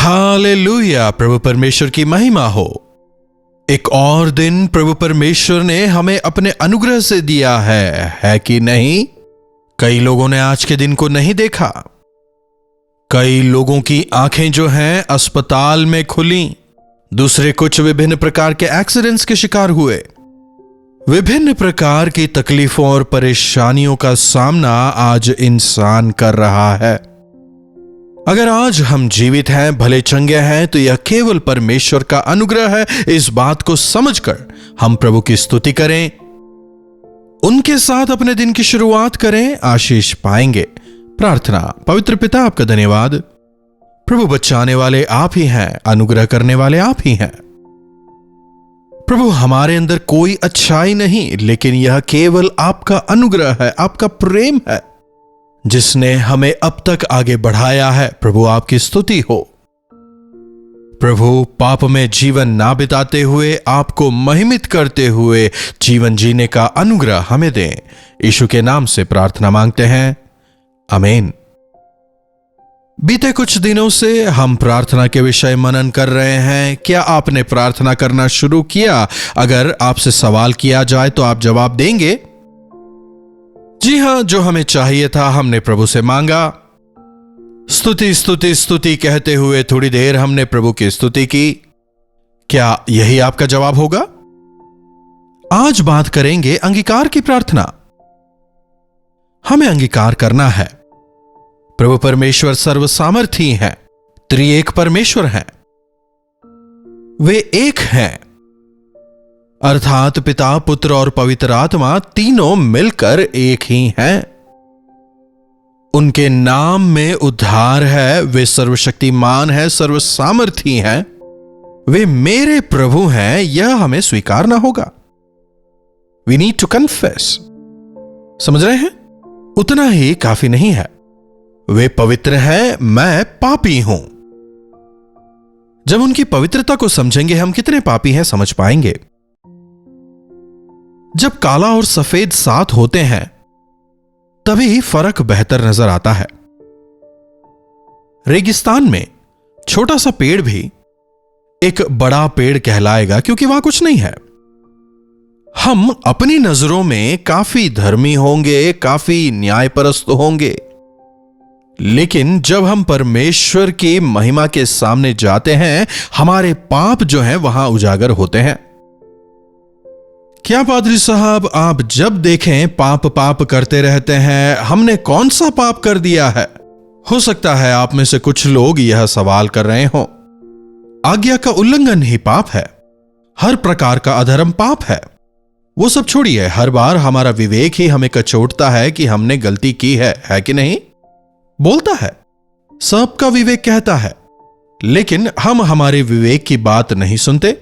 Hallelujah, प्रभु परमेश्वर की महिमा हो। एक और दिन प्रभु परमेश्वर ने हमें अपने अनुग्रह से दिया है कि नहीं? कई लोगों ने आज के दिन को नहीं देखा। कई लोगों की आंखें जो हैं अस्पताल में खुली, दूसरे कुछ विभिन्न प्रकार के एक्सीडेंट्स के शिकार हुए। विभिन्न प्रकार की तकलीफों और परेशानियों का सामना आज इंसान कर रहा है। अगर आज हम जीवित हैं, भले चंगे हैं, तो यह केवल परमेश्वर का अनुग्रह है। इस बात को समझकर हम प्रभु की स्तुति करें, उनके साथ अपने दिन की शुरुआत करें, आशीष पाएंगे। प्रार्थना। पवित्र पिता, आपका धन्यवाद। प्रभु, बचाने वाले आप ही हैं, अनुग्रह करने वाले आप ही हैं। प्रभु, हमारे अंदर कोई अच्छाई नहीं, लेकिन यह केवल आपका अनुग्रह है, आपका प्रेम है, जिसने हमें अब तक आगे बढ़ाया है। प्रभु, आपकी स्तुति हो। प्रभु, पाप में जीवन ना बिताते हुए आपको महिमित करते हुए जीवन जीने का अनुग्रह हमें दें। यीशु के नाम से प्रार्थना मांगते हैं, आमीन। बीते कुछ दिनों से हम प्रार्थना के विषय मनन कर रहे हैं। क्या आपने प्रार्थना करना शुरू किया? अगर आपसे सवाल किया जाए तो आप जवाब देंगे? जी हां, जो हमें चाहिए था हमने प्रभु से मांगा। स्तुति स्तुति स्तुति कहते हुए थोड़ी देर हमने प्रभु की स्तुति की। क्या यही आपका जवाब होगा? आज बात करेंगे अंगीकार की प्रार्थना। हमें अंगीकार करना है प्रभु परमेश्वर सर्वसामर्थी हैं, त्रिएक परमेश्वर हैं। वे एक हैं, अर्थात पिता, पुत्र और पवित्र आत्मा तीनों मिलकर एक ही हैं। उनके नाम में उद्धार है। वे सर्वशक्तिमान है, सर्वसामर्थी हैं। वे मेरे प्रभु हैं, यह हमें स्वीकारना होगा। We need to confess. समझ रहे हैं? उतना ही काफी नहीं है। वे पवित्र हैं, मैं पापी हूं। जब उनकी पवित्रता को समझेंगे हम कितने पापी हैं समझ पाएंगे। जब काला और सफेद साथ होते हैं तभी फर्क बेहतर नजर आता है। रेगिस्तान में छोटा सा पेड़ भी एक बड़ा पेड़ कहलाएगा क्योंकि वहां कुछ नहीं है। हम अपनी नजरों में काफी धर्मी होंगे, काफी न्यायपरस्त होंगे, लेकिन जब हम परमेश्वर की महिमा के सामने जाते हैं हमारे पाप जो हैं वहां उजागर होते हैं। क्या पादरी साहब, आप जब देखें पाप पाप करते रहते हैं, हमने कौन सा पाप कर दिया है? हो सकता है आप में से कुछ लोग यह सवाल कर रहे हों। आज्ञा का उल्लंघन ही पाप है, हर प्रकार का अधर्म पाप है। वो सब छोड़िए, हर बार हमारा विवेक ही हमें कचोटता है कि हमने गलती की है कि नहीं? बोलता है, सबका विवेक कहता है, लेकिन हम हमारे विवेक की बात नहीं सुनते।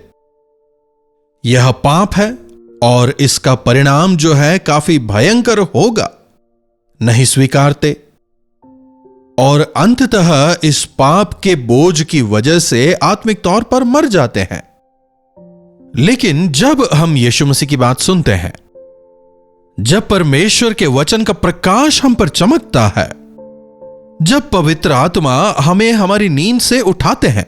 यह पाप है और इसका परिणाम जो है काफी भयंकर होगा, नहीं स्वीकारते और अंततः इस पाप के बोझ की वजह से आत्मिक तौर पर मर जाते हैं। लेकिन जब हम यीशु मसीह की बात सुनते हैं, जब परमेश्वर के वचन का प्रकाश हम पर चमकता है, जब पवित्र आत्मा हमें हमारी नींद से उठाते हैं,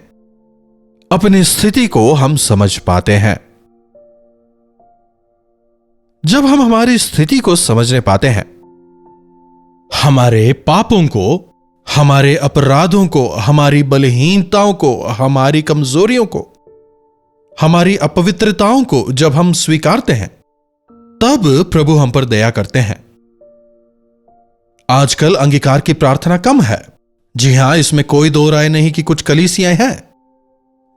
अपनी स्थिति को हम समझ पाते हैं। जब हम हमारी स्थिति को समझने पाते हैं, हमारे पापों को, हमारे अपराधों को, हमारी बलहीनताओं को, हमारी कमजोरियों को, हमारी अपवित्रताओं को जब हम स्वीकारते हैं, तब प्रभु हम पर दया करते हैं। आजकल अंगीकार की प्रार्थना कम है। जी हां, इसमें कोई दो राय नहीं कि कुछ कलीसियां हैं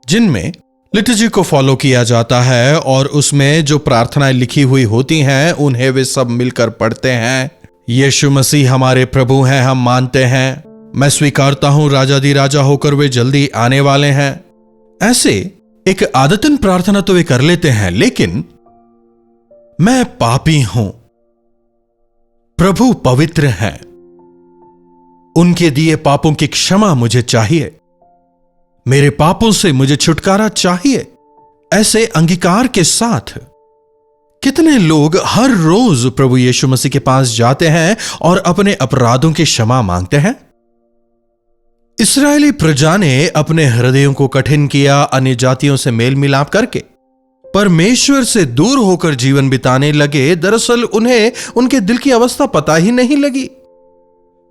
जिनमें लिटर्जी को फॉलो किया जाता है और उसमें जो प्रार्थनाएं लिखी हुई होती हैं उन्हें वे सब मिलकर पढ़ते हैं। यीशु मसीह हमारे प्रभु हैं, हम मानते हैं। मैं स्वीकारता हूं राजाधिराजा होकर वे जल्दी आने वाले हैं। ऐसे एक आदतन प्रार्थना तो वे कर लेते हैं, लेकिन मैं पापी हूं, प्रभु पवित्र हैं, उनके दिए पापों की क्षमा मुझे चाहिए, मेरे पापों से मुझे छुटकारा चाहिए। ऐसे अंगीकार के साथ कितने लोग हर रोज प्रभु यीशु मसीह के पास जाते हैं और अपने अपराधों की क्षमा मांगते हैं? इस्राएली प्रजा ने अपने हृदयों को कठिन किया, अन्य जातियों से मेल मिलाप करके परमेश्वर से दूर होकर जीवन बिताने लगे। दरअसल उन्हें उनके दिल की अवस्था पता ही नहीं लगी।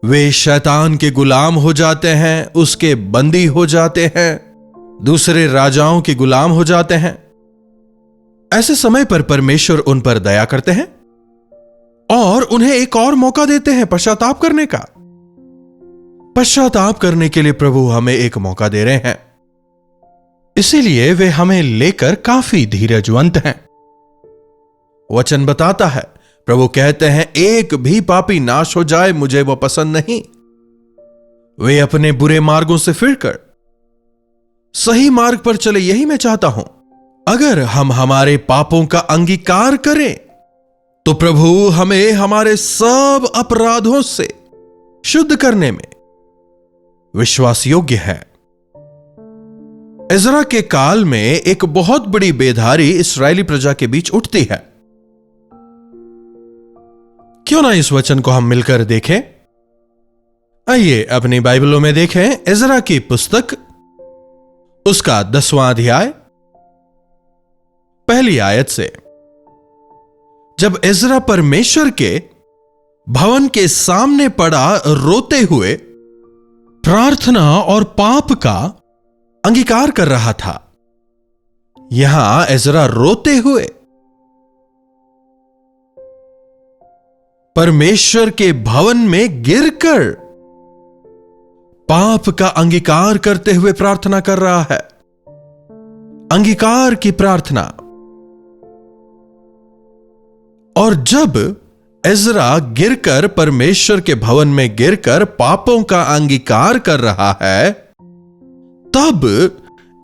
वे शैतान के गुलाम हो जाते हैं, उसके बंदी हो जाते हैं, दूसरे राजाओं के गुलाम हो जाते हैं। ऐसे समय पर परमेश्वर उन पर दया करते हैं और उन्हें एक और मौका देते हैं पश्चाताप करने का। पश्चाताप करने के लिए प्रभु हमें एक मौका दे रहे हैं, इसीलिए वे हमें लेकर काफी धीरजवंत हैं। वचन बताता है, प्रभु कहते हैं, एक भी पापी नाश हो जाए मुझे वो पसंद नहीं। वे अपने बुरे मार्गों से फिरकर सही मार्ग पर चले, यही मैं चाहता हूं। अगर हम हमारे पापों का अंगीकार करें तो प्रभु हमें हमारे सब अपराधों से शुद्ध करने में विश्वास योग्य है। इज़रा के काल में एक बहुत बड़ी बेधारी इस्राएली प्रजा के बीच उठती है। क्यों ना इस वचन को हम मिलकर देखें। आइए अपनी बाइबलों में देखें इज़रा की पुस्तक, उसका 10वां अध्याय, पहली आयत से। जब इज़रा परमेश्वर के भवन के सामने पड़ा रोते हुए प्रार्थना और पाप का अंगीकार कर रहा था। यहां इज़रा रोते हुए परमेश्वर के भवन में गिरकर पाप का अंगीकार करते हुए प्रार्थना कर रहा है। अंगीकार की प्रार्थना। और जब इज़रा गिरकर परमेश्वर के भवन में गिरकर पापों का अंगीकार कर रहा है, तब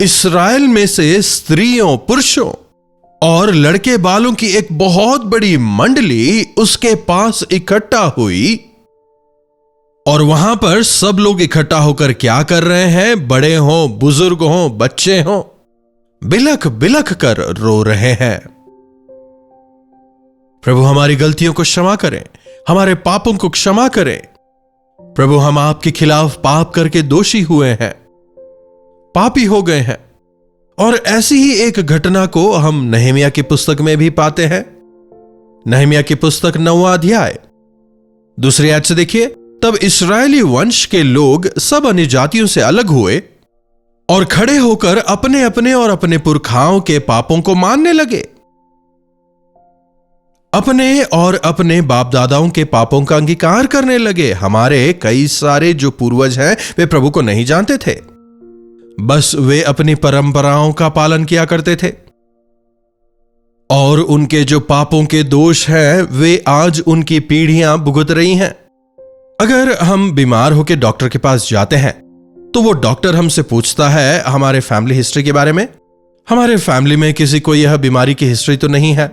इस्राएल में से स्त्रियों, पुरुषों और लड़के बालों की एक बहुत बड़ी मंडली उसके पास इकट्ठा हुई। और वहां पर सब लोग इकट्ठा होकर क्या कर रहे हैं? बड़े हों, बुजुर्ग हों, बच्चे हों, बिलख बिलख कर रो रहे हैं। प्रभु हमारी गलतियों को क्षमा करें, हमारे पापों को क्षमा करें। प्रभु हम आपके खिलाफ पाप करके दोषी हुए हैं, पापी हो गए हैं। और ऐसी ही एक घटना को हम नहमिया की पुस्तक में भी पाते हैं। नहमिया की पुस्तक 9वां अध्याय, दूसरी आयत से देखिए। तब इस्राएली वंश के लोग सब अन्य जातियों से अलग हुए और खड़े होकर अपने अपने और अपने पुरखाओं के पापों को मानने लगे। अपने और अपने बाप दादाओं के पापों का अंगीकार करने लगे। हमारे कई सारे जो पूर्वज हैं वे प्रभु को नहीं जानते थे, बस वे अपनी परंपराओं का पालन किया करते थे। और उनके जो पापों के दोष हैं वे आज उनकी पीढ़ियां भुगत रही हैं। अगर हम बीमार होकर डॉक्टर के पास जाते हैं तो वो डॉक्टर हमसे पूछता है हमारे फैमिली हिस्ट्री के बारे में। हमारे फैमिली में किसी को यह बीमारी की हिस्ट्री तो नहीं है।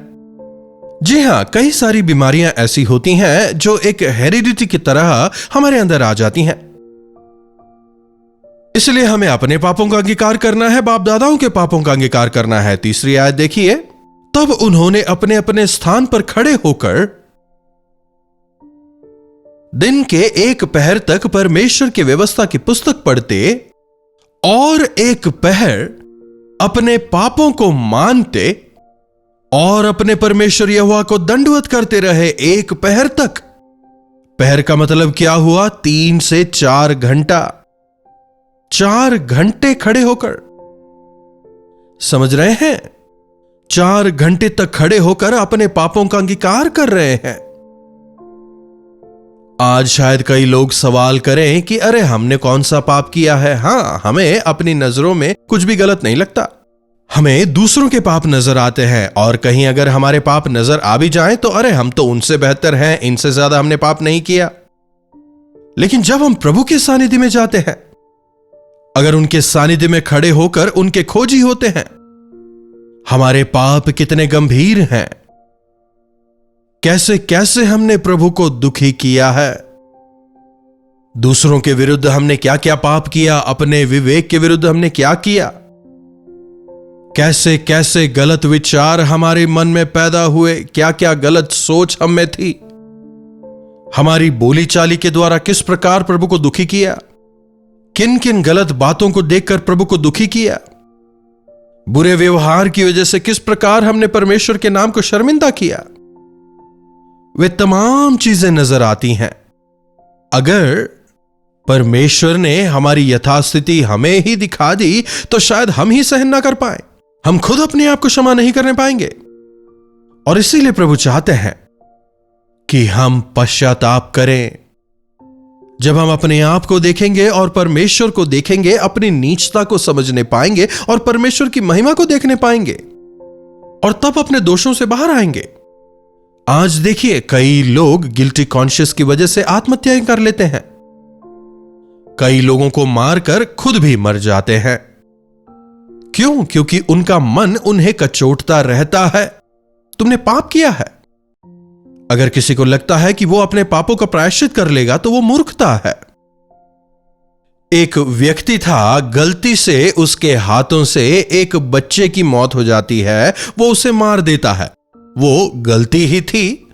जी हां, कई सारी बीमारियां ऐसी होती हैं जो एक हेरिडिटी की तरह हमारे अंदर आ जाती हैं। इसलिए हमें अपने पापों का अंगीकार करना है, बाप दादाओं के पापों का अंगीकार करना है। तीसरी आयत देखिए। तब उन्होंने अपने अपने स्थान पर खड़े होकर दिन के एक पहर तक परमेश्वर की व्यवस्था की पुस्तक पढ़ते और एक पहर अपने पापों को मानते और अपने परमेश्वर यहोवा को दंडवत करते रहे। एक पहर तक। पहर का मतलब क्या हुआ? 3 से 4 घंटा। 4 घंटे खड़े होकर, समझ रहे हैं? 4 घंटे तक खड़े होकर अपने पापों का अंगीकार कर रहे हैं। आज शायद कई लोग सवाल करें कि अरे हमने कौन सा पाप किया है। हां, हमें अपनी नजरों में कुछ भी गलत नहीं लगता। हमें दूसरों के पाप नजर आते हैं और कहीं अगर हमारे पाप नजर आ भी जाएं तो अरे हम तो उनसे बेहतर हैं, इनसे ज्यादा हमने पाप नहीं किया। लेकिन जब हम प्रभु के सानिध्य में जाते हैं, अगर उनके सानिध्य में खड़े होकर उनके खोजी होते हैं, हमारे पाप कितने गंभीर हैं, कैसे कैसे हमने प्रभु को दुखी किया है। दूसरों के विरुद्ध हमने क्या क्या पाप किया, अपने विवेक के विरुद्ध हमने क्या किया, कैसे कैसे गलत विचार हमारे मन में पैदा हुए, क्या क्या गलत सोच हम में थी, हमारी बोली चाली के द्वारा किस प्रकार प्रभु को दुखी किया। किन किन गलत बातों को देखकर प्रभु को दुखी किया, बुरे व्यवहार की वजह से किस प्रकार हमने परमेश्वर के नाम को शर्मिंदा किया, वे तमाम चीजें नजर आती हैं। अगर परमेश्वर ने हमारी यथास्थिति हमें ही दिखा दी तो शायद हम ही सहन ना कर पाए, हम खुद अपने आप को क्षमा नहीं करने पाएंगे। और इसीलिए प्रभु चाहते हैं कि हम पश्चाताप करें। जब हम अपने आप को देखेंगे और परमेश्वर को देखेंगे, अपनी नीचता को समझने पाएंगे और परमेश्वर की महिमा को देखने पाएंगे, और तब अपने दोषों से बाहर आएंगे। आज देखिए, कई लोग गिल्टी कॉन्शियस की वजह से आत्महत्याएं कर लेते हैं, कई लोगों को मारकर खुद भी मर जाते हैं। क्यों? क्योंकि उनका मन उन्हें कचोटता रहता है, तुमने पाप किया है। अगर किसी को लगता है कि वो अपने पापों का प्रायश्चित कर लेगा तो वो मूर्खता है। एक व्यक्ति था, गलती से उसके हाथों से एक बच्चे की मौत हो जाती है, वो उसे मार देता है। वो गलती ही थी,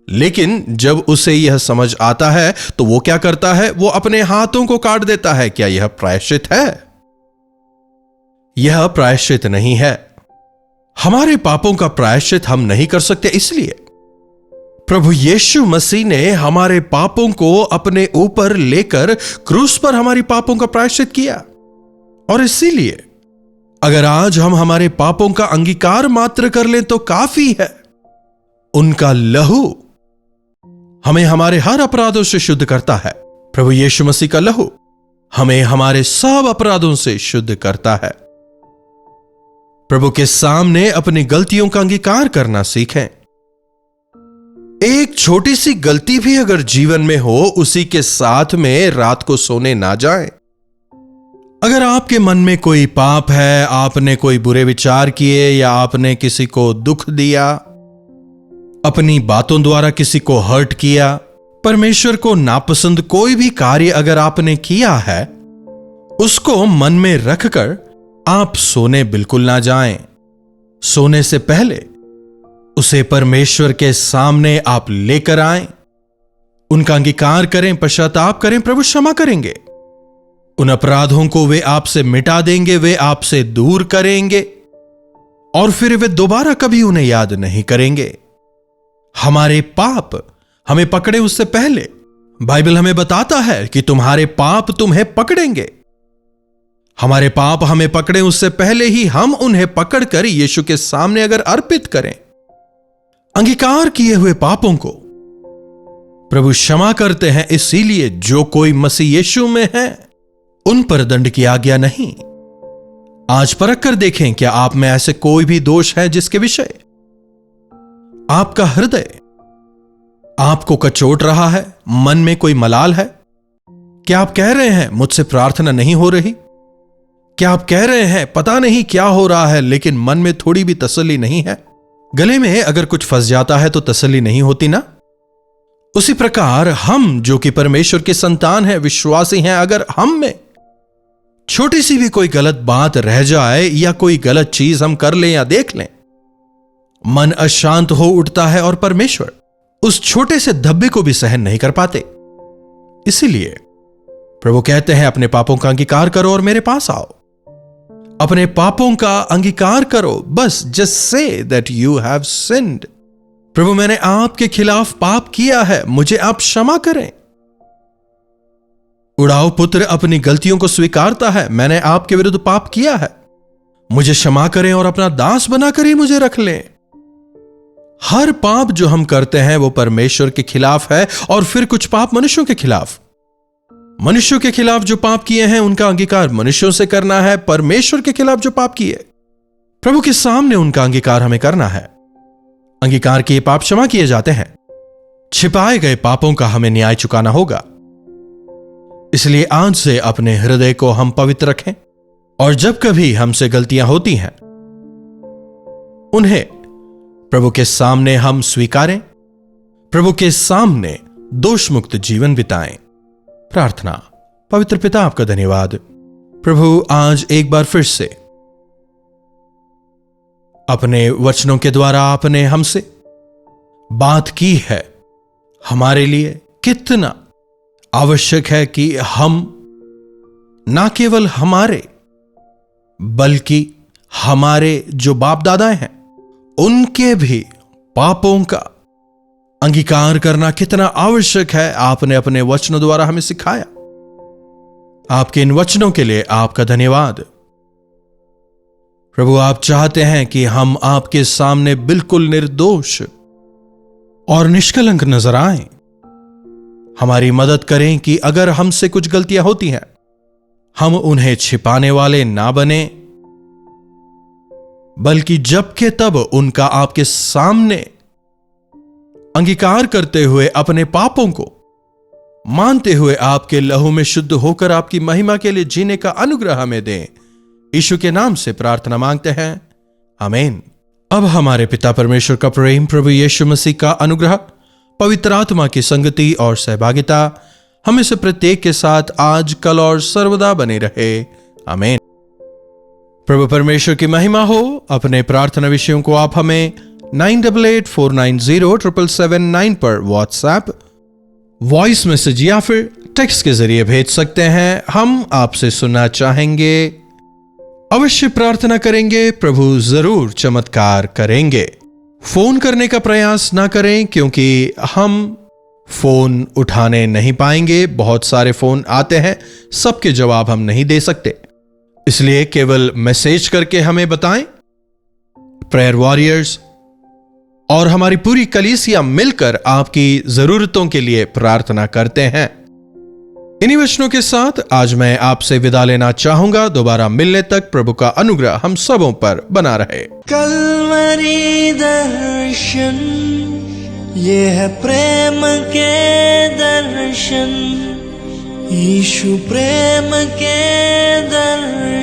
लेकिन जब उसे यह समझ आता है तो वो क्या करता है? वो अपने हाथों को काट देता है। क्या यह प्रायश्चित है? यह प्रायश्चित नहीं है। हमारे पापों का प्रायश्चित हम नहीं कर सकते, इसलिए प्रभु यीशु मसीह ने हमारे पापों को अपने ऊपर लेकर क्रूस पर हमारी पापों का प्रायश्चित किया। और इसीलिए अगर आज हम हमारे पापों का अंगीकार मात्र कर लें तो काफी है। उनका लहू हमें हमारे हर अपराधों से शुद्ध करता है। प्रभु यीशु मसीह का लहू हमें हमारे सब अपराधों से शुद्ध करता है। प्रभु के सामने अपनी गलतियों का अंगीकार करना सीखें। एक छोटी सी गलती भी अगर जीवन में हो, उसी के साथ में रात को सोने ना जाएं। अगर आपके मन में कोई पाप है, आपने कोई बुरे विचार किए या आपने किसी को दुख दिया, अपनी बातों द्वारा किसी को हर्ट किया, परमेश्वर को नापसंद कोई भी कार्य अगर आपने किया है, उसको मन में रखकर आप सोने बिल्कुल ना जाएं। सोने से पहले उसे परमेश्वर के सामने आप लेकर आएं, उनका अंगीकार करें, पश्चाताप करें, प्रभु क्षमा करेंगे। उन अपराधों को वे आपसे मिटा देंगे, वे आपसे दूर करेंगे और फिर वे दोबारा कभी उन्हें याद नहीं करेंगे। हमारे पाप हमें पकड़े उससे पहले बाइबल हमें बताता है कि तुम्हारे पाप तुम्हें पकड़ेंगे। हमारे पाप हमें पकड़े उससे पहले ही हम उन्हें पकड़कर यीशु के सामने अगर अर्पित करें, अंगीकार किए हुए पापों को प्रभु क्षमा करते हैं। इसीलिए जो कोई मसीह यीशु में है उन पर दंड की आज्ञा नहीं। आज परख कर देखें, क्या आप में ऐसे कोई भी दोष है जिसके विषय आपका हृदय आपको कचोट रहा है, मन में कोई मलाल है? क्या आप कह रहे हैं मुझसे प्रार्थना नहीं हो रही? क्या आप कह रहे हैं पता नहीं क्या हो रहा है, लेकिन मन में थोड़ी भी तसल्ली नहीं है? गले में अगर कुछ फंस जाता है तो तसल्ली नहीं होती ना? उसी प्रकार हम जो कि परमेश्वर के संतान हैं, विश्वासी हैं, अगर हम में छोटी सी भी कोई गलत बात रह जाए या कोई गलत चीज हम कर लें या देख लें, मन अशांत हो उठता है और परमेश्वर उस छोटे से धब्बे को भी सहन नहीं कर पाते। इसीलिए प्रभु कहते हैं, अपने पापों का अंगीकार करो और मेरे पास आओ। अपने पापों का अंगीकार करो, बस just say that you have sinned. प्रभु, मैंने आपके खिलाफ पाप किया है, मुझे आप क्षमा करें। उड़ाऊ पुत्र अपनी गलतियों को स्वीकारता है, मैंने आपके विरुद्ध पाप किया है, मुझे क्षमा करें और अपना दास बनाकर ही मुझे रख लें। हर पाप जो हम करते हैं वो परमेश्वर के खिलाफ है, और फिर कुछ पाप मनुष्यों के खिलाफ। मनुष्यों के खिलाफ जो पाप किए हैं उनका अंगीकार मनुष्यों से करना है। परमेश्वर के खिलाफ जो पाप किए, प्रभु के सामने उनका अंगीकार हमें करना है। अंगीकार किए पाप क्षमा किए जाते हैं। छिपाए गए पापों का हमें न्याय चुकाना होगा। इसलिए आज से अपने हृदय को हम पवित्र रखें, और जब कभी हमसे गलतियां होती हैं उन्हें प्रभु के सामने हम स्वीकारें, प्रभु के सामने दोष मुक्त जीवन बिताएं। प्रार्थना। पवित्र पिता, आपका धन्यवाद प्रभु, आज एक बार फिर से अपने वचनों के द्वारा आपने हमसे बात की है। हमारे लिए कितना आवश्यक है कि हम ना केवल हमारे बल्कि हमारे जो बाप दादा हैं उनके भी पापों का अंगीकार करना कितना आवश्यक है, आपने अपने वचनों द्वारा हमें सिखाया। आपके इन वचनों के लिए आपका धन्यवाद प्रभु। आप चाहते हैं कि हम आपके सामने बिल्कुल निर्दोष और निष्कलंक नजर आएं। हमारी मदद करें कि अगर हमसे कुछ गलतियां होती हैं हम उन्हें छिपाने वाले ना बने, बल्कि जब के तब उनका आपके सामने अंगीकार करते हुए अपने पापों को मानते हुए आपके लहू में शुद्ध होकर आपकी महिमा के लिए जीने का अनुग्रह हमें दें। यीशु के नाम से प्रार्थना मांगते हैं, आमीन। अब हमारे पिता परमेश्वर का प्रेम, प्रभु यीशु मसीह का अनुग्रह, पवित्र आत्मा की संगति और सहभागिता हमें से प्रत्येक के साथ आज, कल और सर्वदा बने रहे, आमीन। प्रभु परमेश्वर की महिमा हो। अपने प्रार्थना विषयों को आप हमें 9884907779 पर व्हाट्सएप, वॉइस मैसेज या फिर टेक्स्ट के जरिए भेज सकते हैं। हम आपसे सुनना चाहेंगे, अवश्य प्रार्थना करेंगे, प्रभु जरूर चमत्कार करेंगे। फोन करने का प्रयास ना करें क्योंकि हम फोन उठाने नहीं पाएंगे। बहुत सारे फोन आते हैं, सबके जवाब हम नहीं दे सकते, इसलिए केवल मैसेज करके हमें बताएं। प्रेयर वॉरियर्स और हमारी पूरी कलीसिया मिलकर आपकी जरूरतों के लिए प्रार्थना करते हैं। इन्हीं वचनों के साथ आज मैं आपसे विदा लेना चाहूंगा। दोबारा मिलने तक प्रभु का अनुग्रह हम सबों पर बना रहे। कलवरी दर्शन, ये है प्रेम के दर्शन, यीशु प्रेम के दर्शन।